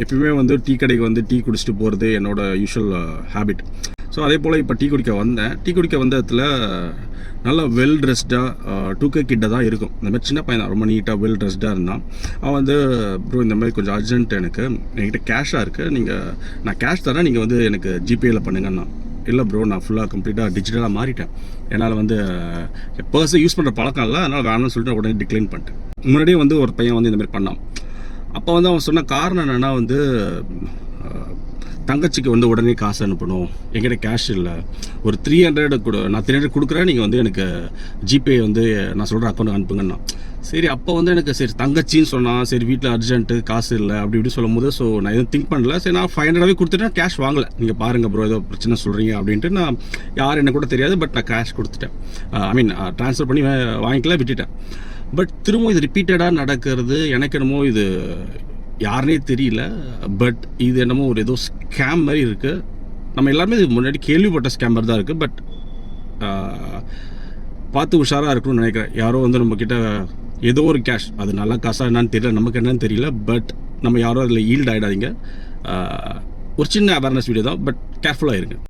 எப்பயுமே வந்து டீ கடைக்கு வந்து டீ குடிச்சிட்டு போகிறது என்னோடய யூஷுவல் ஹேபிட். ஸோ அதே போல் இப்போ டீ குடிக்க வந்தேன். டீ குடிக்க வந்த இடத்துல நல்லா வெல் ட்ரெஸ்டாக 2K கிட்ட தான் இருக்கும். இந்த மாதிரி சின்ன பையன் தான், ரொம்ப நீட்டாக வெல் ட்ரெஸ்டாக இருந்தான். அவன் வந்து ப்ரோ இந்த மாதிரி கொஞ்சம் அர்ஜென்ட், என்கிட்ட கேஷாக இருக்குது, நான் கேஷ் தரேன், நீங்கள் வந்து எனக்கு ஜிபேயில் பண்ணுங்கன்னா. இல்லை ப்ரோ, நான் ஃபுல்லாக கம்ப்ளீட்டாக டிஜிட்டலாக மாறிட்டேன், என்னால் வந்து பர்ஸை யூஸ் பண்ணுற பழக்கம் இல்லை, அதனால் வேணும்னு சொல்லிட்டு உடனே டிக்ளைன் பண்ணிட்டேன். முன்னாடியே வந்து ஒரு பையன் வந்து இந்தமாதிரி பண்ணான். அப்போ வந்து அவன் சொன்ன காரணம் என்னென்னா வந்து தங்கச்சிக்கு வந்து உடனே காசு அனுப்பணும், என்கிட்ட கேஷ் இல்லை, ஒரு 300 கொடு, நான் 300 கொடுக்குறேன், நீங்கள் வந்து எனக்கு ஜிபே வந்து நான் சொல்கிற அக்கௌண்ட் அனுப்புங்கண்ணா. சரி, அப்போ வந்து எனக்கு சரி தங்கச்சின்னு சொன்னால், சரி வீட்டில் அர்ஜென்ட்டு காசு இல்லை அப்படி இப்படி சொல்லும் போது, ஸோ நான் எதுவும் திங்க் பண்ணல. சரி, நான் 500 கொடுத்துட்டேன், கேஷ் வாங்கலை. நீங்கள் பாருங்கள் ப்ரோ, ஏதோ பிரச்சனை சொல்கிறீங்க அப்படின்ட்டு நான் யார் என்ன கூட தெரியாது, பட் நான் கேஷ் கொடுத்துட்டேன். ட்ரான்ஸ்ஃபர் பண்ணி வாங்கிக்கல, விட்டுட்டேன். பட் திரும்ப இது ரிப்பீட்டடாக நடக்கிறது எனக்கு என்னமோ இது யாருனே தெரியல. பட் இது என்னமோ ஒரு ஏதோ ஸ்கேம் மாதிரி இருக்குது. நம்ம எல்லாருமே இது முன்னாடி கேள்விப்பட்ட ஸ்கேம் மாதிரி தான் இருக்குது. பட் பார்த்து உஷாராக இருக்கணும்னு நினைக்கிறேன். யாரோ வந்து நம்மக்கிட்ட ஏதோ ஒரு கேஷ், அது நல்ல காசாக என்னன்னு தெரியல, நமக்கு என்னன்னு தெரியல, பட் நம்ம யாரோ அதில் ஈல்ட் ஆகிடாதீங்க. ஒரு சின்ன அவேர்னஸ் வீடியோ தான், பட் கேர்ஃபுல்லாக இருங்க.